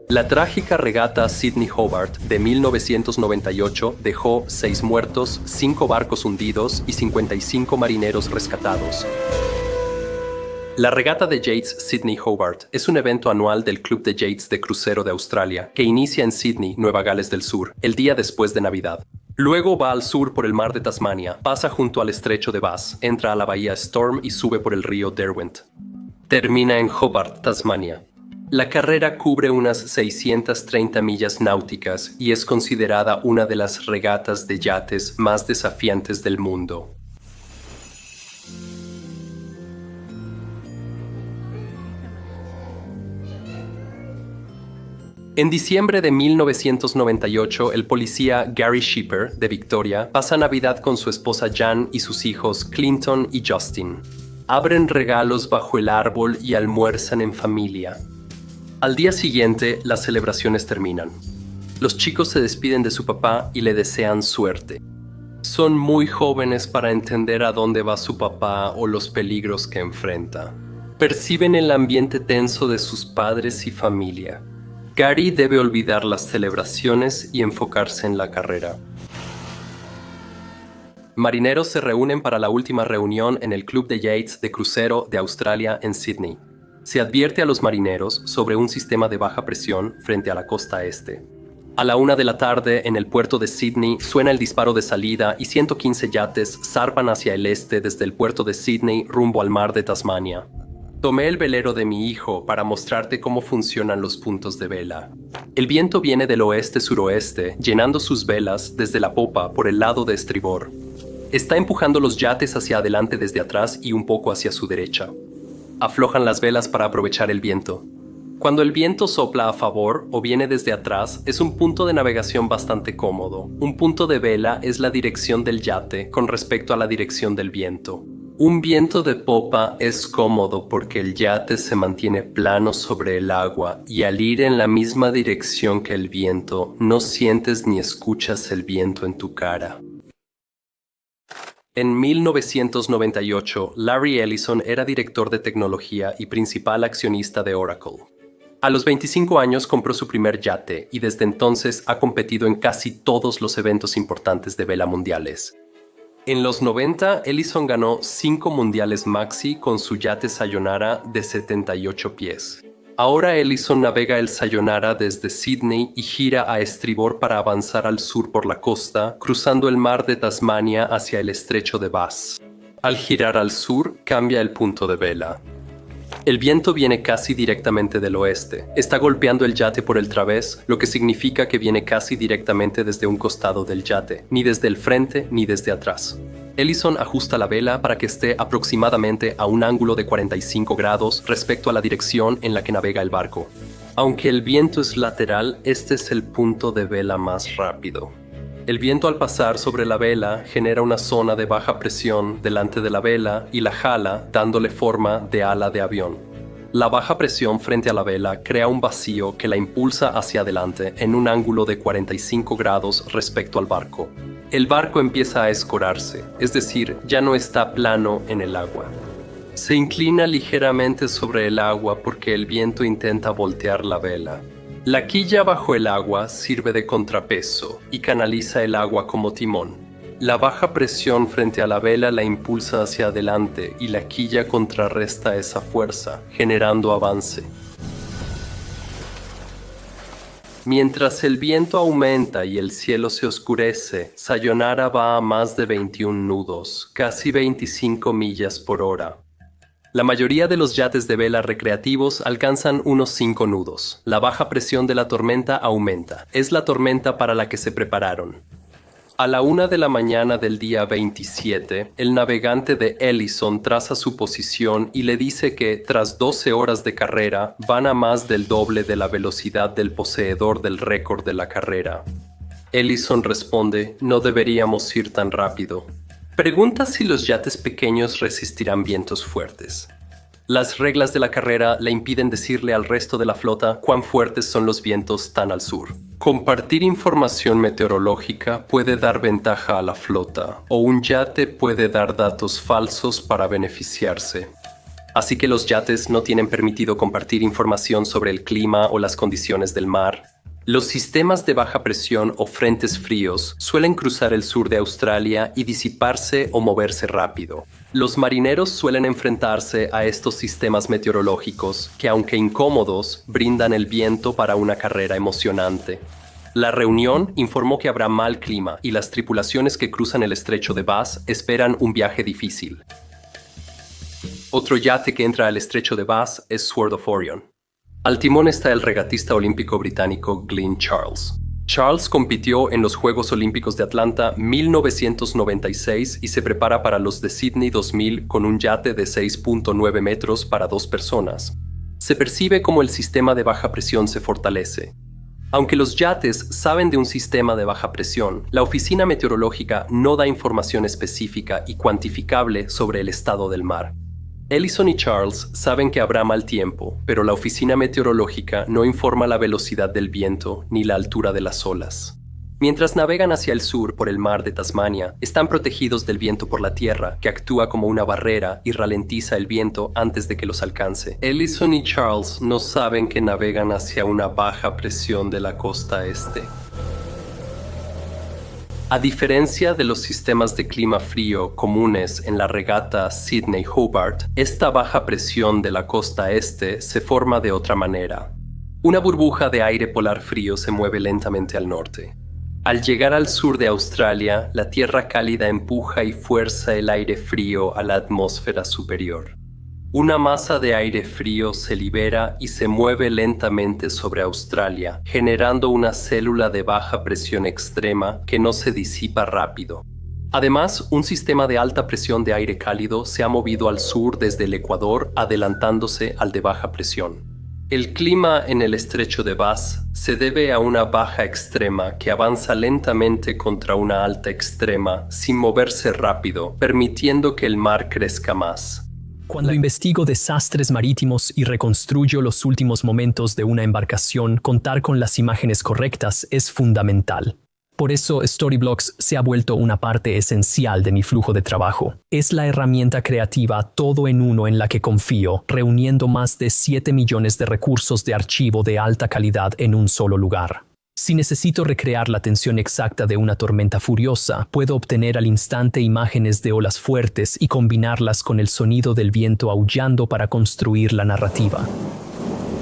La trágica regata Sydney Hobart de 1998 dejó 6 muertos, 5 barcos hundidos y 55 marineros rescatados. La regata de Yates Sydney Hobart es un evento anual del Club de Yates de Crucero de Australia que inicia en Sydney, Nueva Gales del Sur, el día después de Navidad. Luego va al sur por el mar de Tasmania, pasa junto al estrecho de Bass, entra a la bahía Storm y sube por el río Derwent. Termina en Hobart, Tasmania. La carrera cubre unas 630 millas náuticas y es considerada una de las regatas de yates más desafiantes del mundo. En diciembre de 1998, el policía Gary Shipper, de Victoria, pasa Navidad con su esposa Jan y sus hijos Clinton y Justin. Abren regalos bajo el árbol y almuerzan en familia. Al día siguiente, las celebraciones terminan. Los chicos se despiden de su papá y le desean suerte. Son muy jóvenes para entender a dónde va su papá o los peligros que enfrenta. Perciben el ambiente tenso de sus padres y familia. Gary debe olvidar las celebraciones y enfocarse en la carrera. Marineros se reúnen para la última reunión en el Club de Yates de Crucero de Australia en Sydney. Se advierte a los marineros sobre un sistema de baja presión frente a la costa este. A la 1 de la tarde, en el puerto de Sydney, suena el disparo de salida y 115 yates zarpan hacia el este desde el puerto de Sydney rumbo al mar de Tasmania. Tomé el velero de mi hijo para mostrarte cómo funcionan los puntos de vela. El viento viene del oeste-suroeste, llenando sus velas desde la popa por el lado de estribor. Está empujando los yates hacia adelante desde atrás y un poco hacia su derecha. Aflojan las velas para aprovechar el viento. Cuando el viento sopla a favor o viene desde atrás, es un punto de navegación bastante cómodo. Un punto de vela es la dirección del yate con respecto a la dirección del viento. Un viento de popa es cómodo porque el yate se mantiene plano sobre el agua y al ir en la misma dirección que el viento, no sientes ni escuchas el viento en tu cara. En 1998, Larry Ellison era director de tecnología y principal accionista de Oracle. A los 25 años compró su primer yate y desde entonces ha competido en casi todos los eventos importantes de vela mundiales. En los 90, Ellison ganó 5 mundiales maxi con su yate Sayonara de 78 pies. Ahora Ellison navega el Sayonara desde Sydney y gira a estribor para avanzar al sur por la costa, cruzando el mar de Tasmania hacia el estrecho de Bass. Al girar al sur, cambia el punto de vela. El viento viene casi directamente del oeste. Está golpeando el yate por el través, lo que significa que viene casi directamente desde un costado del yate, ni desde el frente ni desde atrás. Ellison ajusta la vela para que esté aproximadamente a un ángulo de 45 grados respecto a la dirección en la que navega el barco. Aunque el viento es lateral, este es el punto de vela más rápido. El viento al pasar sobre la vela genera una zona de baja presión delante de la vela y la jala dándole forma de ala de avión. La baja presión frente a la vela crea un vacío que la impulsa hacia adelante en un ángulo de 45 grados respecto al barco. El barco empieza a escorarse, es decir, ya no está plano en el agua. Se inclina ligeramente sobre el agua porque el viento intenta voltear la vela. La quilla bajo el agua sirve de contrapeso y canaliza el agua como timón. La baja presión frente a la vela la impulsa hacia adelante y la quilla contrarresta esa fuerza, generando avance. Mientras el viento aumenta y el cielo se oscurece, Sayonara va a más de 21 nudos, casi 25 millas por hora. La mayoría de los yates de vela recreativos alcanzan unos 5 nudos. La baja presión de la tormenta aumenta. Es la tormenta para la que se prepararon. A la 1 de la mañana del día 27, el navegante de Ellison traza su posición y le dice que, tras 12 horas de carrera, van a más del doble de la velocidad del poseedor del récord de la carrera. Ellison responde: no deberíamos ir tan rápido. Pregunta si los yates pequeños resistirán vientos fuertes. Las reglas de la carrera le impiden decirle al resto de la flota cuán fuertes son los vientos tan al sur. Compartir información meteorológica puede dar ventaja a la flota, o un yate puede dar datos falsos para beneficiarse. así que los yates no tienen permitido compartir información sobre el clima o las condiciones del mar. Los sistemas de baja presión o frentes fríos suelen cruzar el sur de Australia y disiparse o moverse rápido. Los marineros suelen enfrentarse a estos sistemas meteorológicos que, aunque incómodos, brindan el viento para una carrera emocionante. La reunión informó que habrá mal clima y las tripulaciones que cruzan el estrecho de Bass esperan un viaje difícil. Otro yate que entra al estrecho de Bass es Sword of Orion. Al timón está el regatista olímpico británico Glyn Charles. Charles compitió en los Juegos Olímpicos de Atlanta 1996 y se prepara para los de Sydney 2000 con un yate de 6.9 metros para 2 personas. Se percibe como el sistema de baja presión se fortalece. Aunque los yates saben de un sistema de baja presión, la oficina meteorológica no da información específica y cuantificable sobre el estado del mar. Ellison y Charles saben que habrá mal tiempo, pero la oficina meteorológica no informa la velocidad del viento ni la altura de las olas. Mientras navegan hacia el sur por el mar de Tasmania, están protegidos del viento por la tierra, que actúa como una barrera y ralentiza el viento antes de que los alcance. Ellison y Charles no saben que navegan hacia una baja presión de la costa este. A diferencia de los sistemas de clima frío comunes en la regata Sydney-Hobart, esta baja presión de la costa este se forma de otra manera. Una burbuja de aire polar frío se mueve lentamente al norte. Al llegar al sur de Australia, la tierra cálida empuja y fuerza el aire frío a la atmósfera superior. Una masa de aire frío se libera y se mueve lentamente sobre Australia, generando una célula de baja presión extrema que no se disipa rápido. Además, un sistema de alta presión de aire cálido se ha movido al sur desde el Ecuador, adelantándose al de baja presión. El clima en el estrecho de Bass se debe a una baja extrema que avanza lentamente contra una alta extrema sin moverse rápido, permitiendo que el mar crezca más. Cuando investigo desastres marítimos y reconstruyo los últimos momentos de una embarcación, contar con las imágenes correctas es fundamental. Por eso, Storyblocks se ha vuelto una parte esencial de mi flujo de trabajo. Es la herramienta creativa todo en uno en la que confío, reuniendo más de 7 millones de recursos de archivo de alta calidad en un solo lugar. Si necesito recrear la tensión exacta de una tormenta furiosa, puedo obtener al instante imágenes de olas fuertes y combinarlas con el sonido del viento aullando para construir la narrativa.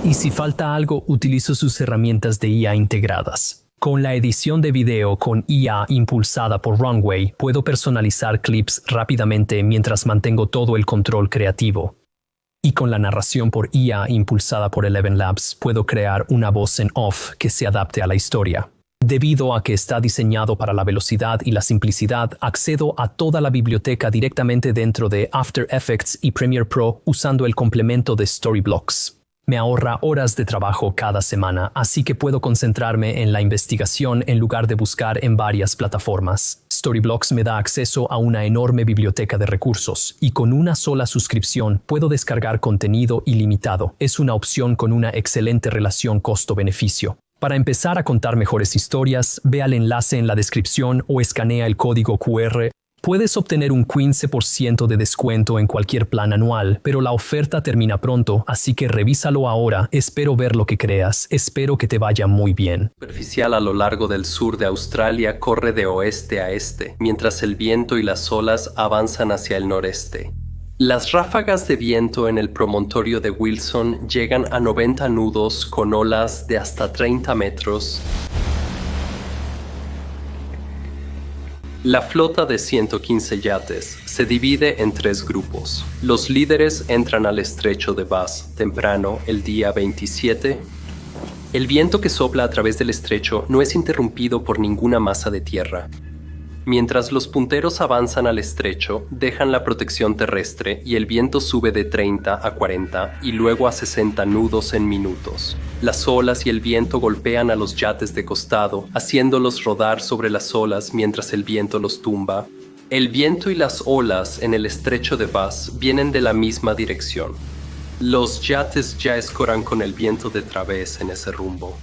Y si falta algo, utilizo sus herramientas de IA integradas. Con la edición de video con IA impulsada por Runway, puedo personalizar clips rápidamente mientras mantengo todo el control creativo. Y con la narración por IA impulsada por Eleven Labs, puedo crear una voz en off que se adapte a la historia. Debido a que está diseñado para la velocidad y la simplicidad, accedo a toda la biblioteca directamente dentro de After Effects y Premiere Pro usando el complemento de Storyblocks. Me ahorra horas de trabajo cada semana, así que puedo concentrarme en la investigación en lugar de buscar en varias plataformas. Storyblocks me da acceso a una enorme biblioteca de recursos y con una sola suscripción puedo descargar contenido ilimitado. Es una opción con una excelente relación costo-beneficio. Para empezar a contar mejores historias, ve al enlace en la descripción o escanea el código QR. Puedes obtener un 15% de descuento en cualquier plan anual, pero la oferta termina pronto, así que revísalo ahora. Espero ver lo que creas. Espero que te vaya muy bien. La superficial a lo largo del sur de Australia corre de oeste a este, mientras el viento y las olas avanzan hacia el noreste. Las ráfagas de viento en el promontorio de Wilson llegan a 90 nudos con olas de hasta 30 metros. La flota de 115 yates se divide en 3 grupos. Los líderes entran al estrecho de Bass temprano el día 27. El viento que sopla a través del estrecho no es interrumpido por ninguna masa de tierra. Mientras los punteros avanzan al estrecho, dejan la protección terrestre y el viento sube de 30 a 40 y luego a 60 nudos en minutos. Las olas y el viento golpean a los yates de costado, haciéndolos rodar sobre las olas mientras el viento los tumba. El viento y las olas en el estrecho de Bass vienen de la misma dirección. Los yates ya escoran con el viento de través en ese rumbo.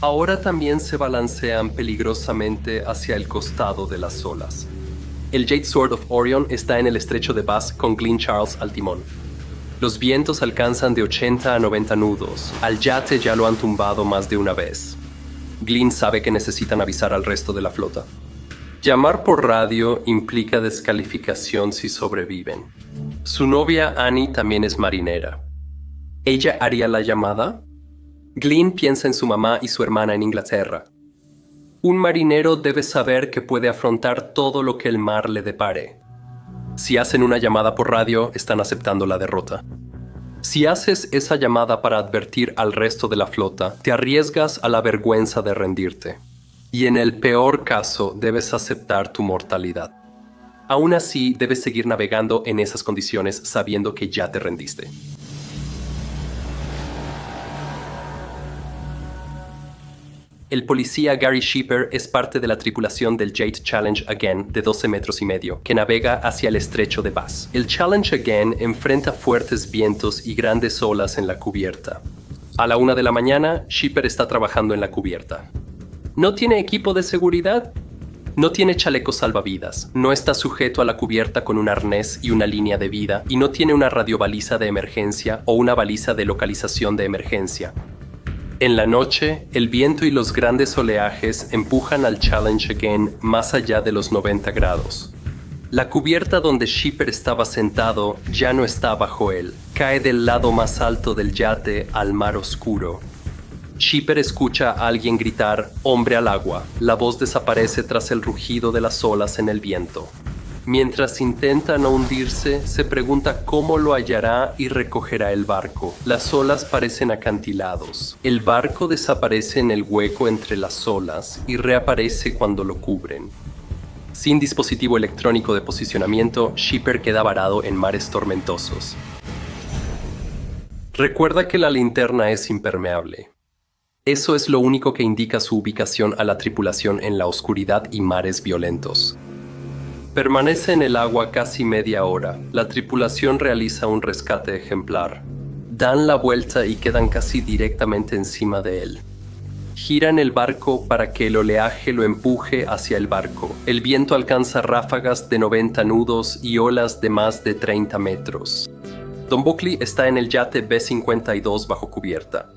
Ahora también se balancean peligrosamente hacia el costado de las olas. El Jade Sword of Orion está en el estrecho de Bass con Glyn Charles al timón. Los vientos alcanzan de 80 a 90 nudos. Al yate ya lo han tumbado más de una vez. Glynn sabe que necesitan avisar al resto de la flota. Llamar por radio implica descalificación si sobreviven. Su novia Annie también es marinera. ¿Ella haría la llamada? Glynn piensa en su mamá y su hermana en Inglaterra. Un marinero debe saber que puede afrontar todo lo que el mar le depare. Si hacen una llamada por radio, están aceptando la derrota. Si haces esa llamada para advertir al resto de la flota, te arriesgas a la vergüenza de rendirte. Y en el peor caso, debes aceptar tu mortalidad. Aún así, debes seguir navegando en esas condiciones sabiendo que ya te rendiste. El policía Gary Shipper es parte de la tripulación del Jade Challenge Again de 12 metros y medio, que navega hacia el estrecho de Bass. El Challenge Again enfrenta fuertes vientos y grandes olas en la cubierta. A la 1 de la mañana, Shipper está trabajando en la cubierta. ¿No tiene equipo de seguridad? No tiene chalecos salvavidas, no está sujeto a la cubierta con un arnés y una línea de vida, y no tiene una radiobaliza de emergencia o una baliza de localización de emergencia. En la noche, el viento y los grandes oleajes empujan al Challenge Again más allá de los 90 grados. La cubierta donde Shipper estaba sentado ya no está bajo él. Cae del lado más alto del yate al mar oscuro. Shipper escucha a alguien gritar «Hombre al agua». La voz desaparece tras el rugido de las olas en el viento. Mientras intenta no hundirse, se pregunta cómo lo hallará y recogerá el barco. Las olas parecen acantilados. El barco desaparece en el hueco entre las olas y reaparece cuando lo cubren. Sin dispositivo electrónico de posicionamiento, Shipper queda varado en mares tormentosos. Recuerda que la linterna es impermeable. Eso es lo único que indica su ubicación a la tripulación en la oscuridad y mares violentos. Permanece en el agua casi media hora. La tripulación realiza un rescate ejemplar. Dan la vuelta y quedan casi directamente encima de él. Giran el barco para que el oleaje lo empuje hacia el barco. El viento alcanza ráfagas de 90 nudos y olas de más de 30 metros. Don Buckley está en el yate B-52 bajo cubierta.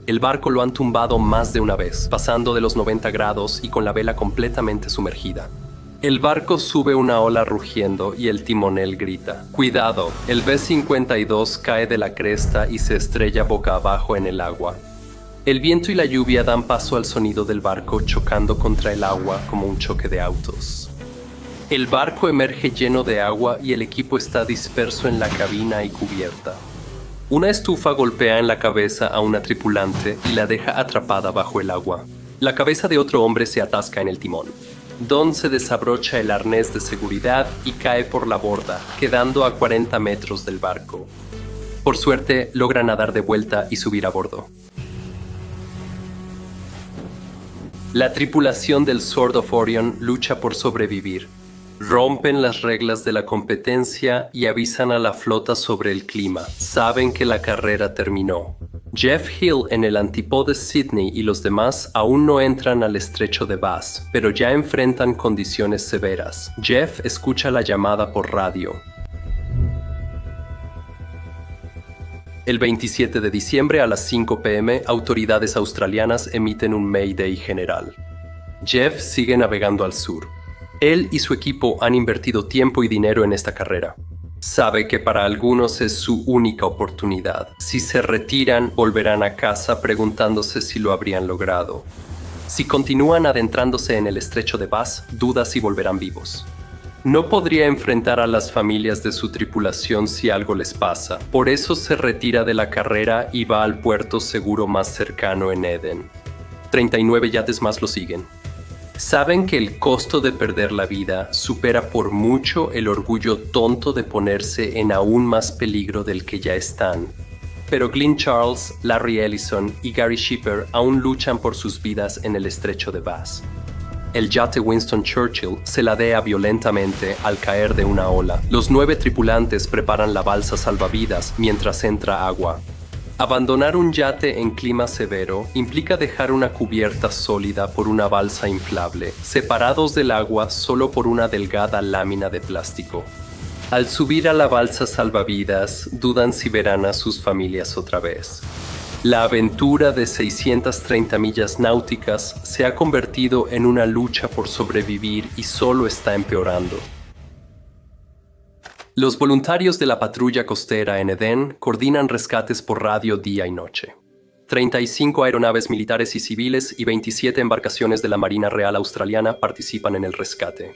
El barco lo han tumbado más de una vez, pasando de los 90 grados y con la vela completamente sumergida. El barco sube una ola rugiendo y el timonel grita. ¡Cuidado! El B-52 cae de la cresta y se estrella boca abajo en el agua. El viento y la lluvia dan paso al sonido del barco chocando contra el agua como un choque de autos. El barco emerge lleno de agua y el equipo está disperso en la cabina y cubierta. Una estufa golpea en la cabeza a una tripulante y la deja atrapada bajo el agua. La cabeza de otro hombre se atasca en el timón. Don se desabrocha el arnés de seguridad y cae por la borda, quedando a 40 metros del barco. Por suerte, logra nadar de vuelta y subir a bordo. La tripulación del Sword of Orion lucha por sobrevivir. Rompen las reglas de la competencia y avisan a la flota sobre el clima. Saben que la carrera terminó. Jeff Hill en el antípodes Sydney y los demás aún no entran al estrecho de Bass, pero ya enfrentan condiciones severas. Jeff escucha la llamada por radio. El 27 de diciembre a las 5 p.m., autoridades australianas emiten un Mayday general. Jeff sigue navegando al sur. Él y su equipo han invertido tiempo y dinero en esta carrera. Sabe que para algunos es su única oportunidad. Si se retiran, volverán a casa preguntándose si lo habrían logrado. Si continúan adentrándose en el estrecho de Bass, duda si volverán vivos. No podría enfrentar a las familias de su tripulación si algo les pasa. Por eso se retira de la carrera y va al puerto seguro más cercano en Eden. 39 yates más lo siguen. Saben que el costo de perder la vida supera por mucho el orgullo tonto de ponerse en aún más peligro del que ya están. Pero Glynn Charles, Larry Ellison y Gary Shipper aún luchan por sus vidas en el estrecho de Bass. El yate Winston Churchill se ladea violentamente al caer de una ola. Los 9 tripulantes preparan la balsa salvavidas mientras entra agua. Abandonar un yate en clima severo implica dejar una cubierta sólida por una balsa inflable, separados del agua solo por una delgada lámina de plástico. Al subir a la balsa salvavidas, dudan si verán a sus familias otra vez. La aventura de 630 millas náuticas se ha convertido en una lucha por sobrevivir y solo está empeorando. Los voluntarios de la patrulla costera en Edén coordinan rescates por radio día y noche. 35 aeronaves militares y civiles y 27 embarcaciones de la Marina Real Australiana participan en el rescate.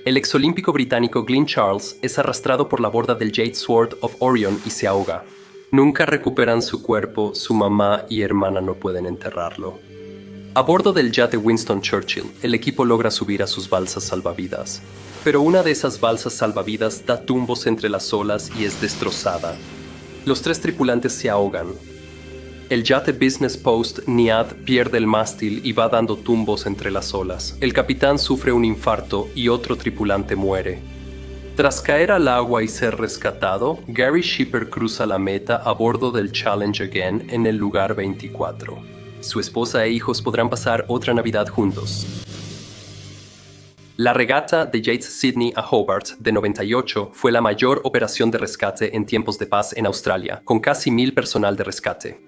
El exolímpico británico Glyn Charles es arrastrado por la borda del Jade Sword of Orion y se ahoga. Nunca recuperan su cuerpo, su mamá y hermana no pueden enterrarlo. A bordo del yate Winston Churchill, el equipo logra subir a sus balsas salvavidas. Pero una de esas balsas salvavidas da tumbos entre las olas y es destrozada. Los 3 tripulantes se ahogan. El yate Business Post Niad pierde el mástil y va dando tumbos entre las olas. El capitán sufre un infarto y otro tripulante muere. Tras caer al agua y ser rescatado, Gary Shipper cruza la meta a bordo del Challenge Again en el lugar 24. Su esposa e hijos podrán pasar otra Navidad juntos. La regata de Yates Sydney a Hobart de 98 fue la mayor operación de rescate en tiempos de paz en Australia, con casi 1000 personal de rescate.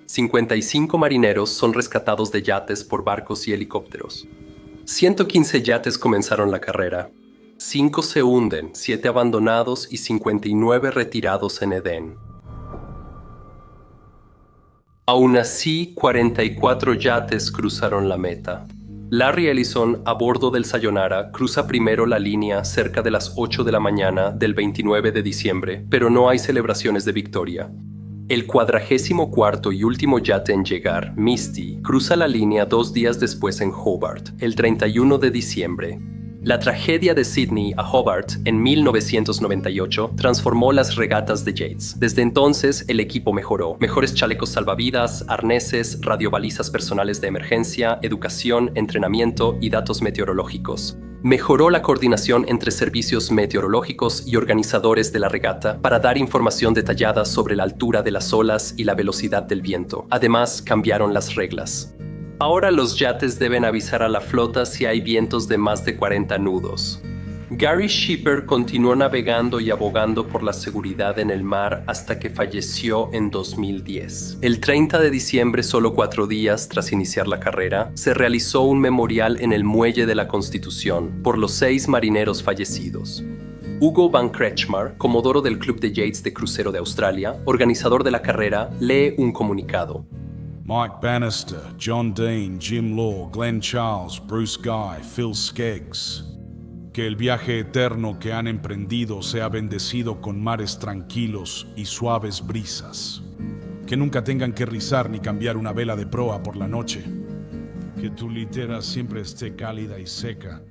55 marineros son rescatados de yates por barcos y helicópteros. 115 yates comenzaron la carrera. 5 se hunden, 7 abandonados y 59 retirados en Edén. Aún así, 44 yates cruzaron la meta. Larry Ellison, a bordo del Sayonara, cruza primero la línea cerca de las 8 de la mañana del 29 de diciembre, pero no hay celebraciones de victoria. El 44º y último yate en llegar, Misty, cruza la línea 2 días después en Hobart, el 31 de diciembre. La tragedia de Sydney a Hobart en 1998 transformó las regatas de Yates. Desde entonces, el equipo mejoró. Mejores chalecos salvavidas, arneses, radiobalizas personales de emergencia, educación, entrenamiento y datos meteorológicos. Mejoró la coordinación entre servicios meteorológicos y organizadores de la regata para dar información detallada sobre la altura de las olas y la velocidad del viento. Además, cambiaron las reglas. Ahora los yates deben avisar a la flota si hay vientos de más de 40 nudos. Gary Shipper continuó navegando y abogando por la seguridad en el mar hasta que falleció en 2010. El 30 de diciembre, solo 4 días tras iniciar la carrera, se realizó un memorial en el Muelle de la Constitución por los 6 marineros fallecidos. Hugo Van Kretschmar, comodoro del Club de Yates de Crucero de Australia, organizador de la carrera, lee un comunicado. Mike Bannister, John Dean, Jim Law, Glenn Charles, Bruce Guy, Phil Skeggs. Que el viaje eterno que han emprendido sea bendecido con mares tranquilos y suaves brisas. Que nunca tengan que rizar ni cambiar una vela de proa por la noche. Que tu litera siempre esté cálida y seca